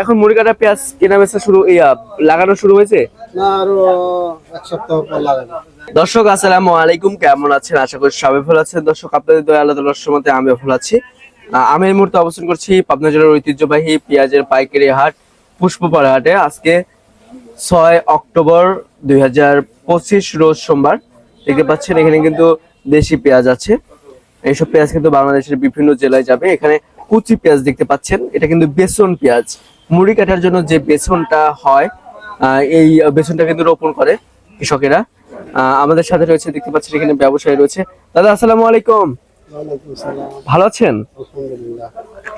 এখন মুড়ি কাটা পেঁয়াজ কেনা বেচা শুরু লাগানো শুরু হয়েছে না, আরো এক সপ্তাহ পর লাগাবো। দর্শক আসসালামু আলাইকুম, কেমন আছেন? আশা করি সবাই ভালো আছেন। দর্শক আপনাদের দয়া আল্লাহ তাআলার রহমতে আমি ভালো আছি। আমি এই মুহূর্তে অবস্থান করছি পাবনা জেলার ঐতিহ্যবাহী পেঁয়াজের পাইকারি হাট পুষ্পপাড়া হাটে। আজকে 6 অক্টোবর 2025 রোজ সোমবার। দেখতে পাচ্ছেন এখানে কিন্তু দেশি পেঁয়াজ আছে। এইসব পেঁয়াজ কিন্তু বাংলাদেশের বিভিন্ন জেলায় যাবে। এখানে কুচি পেঁয়াজ দেখতে পাচ্ছেন, এটা কিন্তু বেসন পেঁয়াজ। মুড়ি কাটার জন্য যে বেসনটা হয়, এই বেসনটা কিন্তু রোপণ করে কৃষকেরা। আমাদের সাথে রয়েছে, দেখতে পাচ্ছেন এখানে ব্যবসায়ী রয়েছে। দাদা আসসালামু আলাইকুম, ওয়ালাইকুম আসসালাম। ভালো আছেন? আলহামদুলিল্লাহ।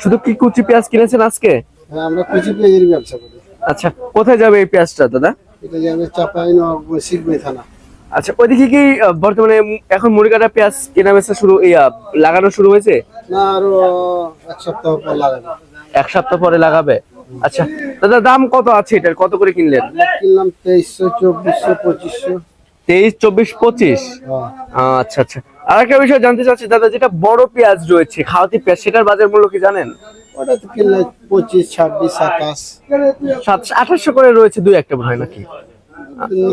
শুধু কি কুচি পেঁয়াজ কিনেছেন আজকে? হ্যাঁ, আমরা কুচি পেঁয়াজের ব্যবসা করি। আচ্ছা, কোথায় যাবে এই পেঁয়াজটা দাদা? এটা যাবে চাঁপাইনবাবগঞ্জ শিখবে থানা। আচ্ছা, ওইদিকে কি বর্তমানে এখন মুড়ি কাটা পেঁয়াজ কেনা বেচা শুরু লাগানো শুরু হয়েছে? না, আরো এক সপ্তাহ পর লাগাবো। এক সপ্তাহ পরে লাগাবে। আচ্ছা দাদা, দাম কত আছে এটার? কত করে কিনলেন? কিনলাম 2300, 2400, 2500। 23, 24, 25। আচ্ছা আচ্ছা। আর একটা বিষয় জানতে চাচ্ছি দাদা, যেটা বড় পেঁয়াজ রয়েছে খাওয়াতি পেঁয়াজ, সেটার বাজার মূল্য কি জানেন? ওটা তো কিনলে 25, 26, 27। 700-800 করে রয়েছে, দুই একটা হয় নাকি?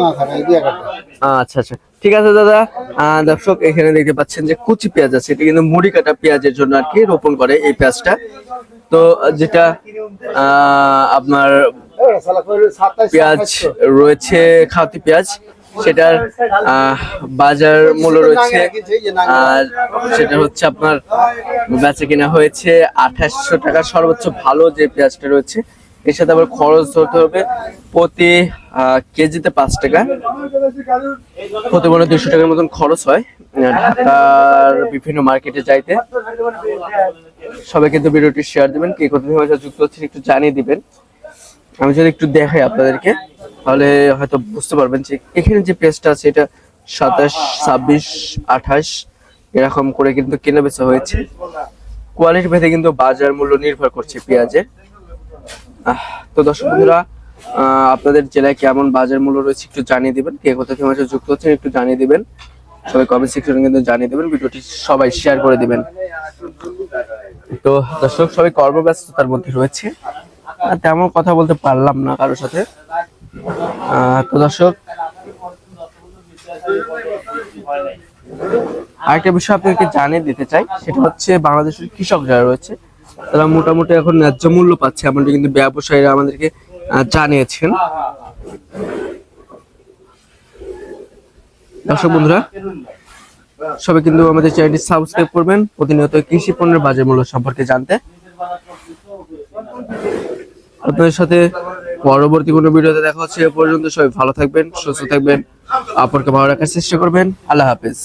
না থাকা দিয়ে কাটা। আচ্ছা আচ্ছা, ঠিক আছে দাদা। দর্শক এখানে দেখতে পাচ্ছেন যে কুচি পেঁয়াজ আছে, এটা কিন্তু মুড়ি কাটা পেঁয়াজের জন্য আর কি রোপণ করে এই পেঁয়াজটা। তো যেটা আপনার পেঁয়াজ রয়েছে খাওয়াতি পেঁয়াজ, সেটার বাজার মূল্য রয়েছে, আর সেটা হচ্ছে আপনার বেচা কিনা হয়েছে 2800 টাকা। সর্বোচ্চ ভালো যে পেঁয়াজটা রয়েছে, এর সাথে আবার খরচ ধরতে হবে প্রতি কেজিতে 5 টাকা, প্রতি মনে 200 টাকার মতন খরচ হয় ঢাকার বিভিন্ন মার্কেটে যাইতে। সবাই কিন্তু ভিডিওটি শেয়ার দিবেন, কে কোথায় যুক্ত হচ্ছেন একটু জানিয়ে দিবেন। আমি যদি একটু দেখাই আপনাদেরকে, তাহলে হয়তো বুঝতে পারবেন যে এখানে যে পেঁয়াজটা আছে এটা 27, 26, 28 এরকম করে কিন্তু কেনা বেচা হয়েছে। কোয়ালিটি ভেদে কিন্তু বাজার মূল্য নির্ভর করছে পেঁয়াজের। তো দর্শক বন্ধুরা, আপনাদের জেলায় কেমন বাজার মূল্য রয়েছে একটু জানিয়ে দিবেন, কে কোথা থেকে যুক্ত হচ্ছেন একটু জানিয়ে দিবেন। সবাই কমেন্ট সেকশনে কিন্তু জানিয়ে দিবেন, ভিডিওটি সবাই শেয়ার করে দিবেন। তো দর্শক সবাই কর্মব্যস্ততার মধ্যে রয়েছে, তেমন কথা বলতে পারলাম না কারোর সাথে। তো দর্শক আরেকটা বিষয় আপনাদেরকে জানিয়ে দিতে চাই, সেটা হচ্ছে বাংলাদেশের কৃষক যারা রয়েছে তারা মোটামুটি এখন ন্যায্য মূল্য পাচ্ছে, এমনটি কিন্তু ব্যবসায়ীরা আমাদেরকে জানিয়েছেন। দর্শক বন্ধুরা সবাই কিন্তু আমাদের চ্যানেলটি সাবস্ক্রাইব করবেন প্রতিনিয়ত কৃষি পণ্যের বাজার মূল্য সম্পর্কে জানতে। আপনাদের সাথে পরবর্তী কোনো ভিডিওতে দেখা হচ্ছে। এ পর্যন্ত সবাই ভালো থাকবেন, সুস্থ থাকবেন, অপরকে ভালো রাখার চেষ্টা করবেন। আল্লাহ হাফেজ।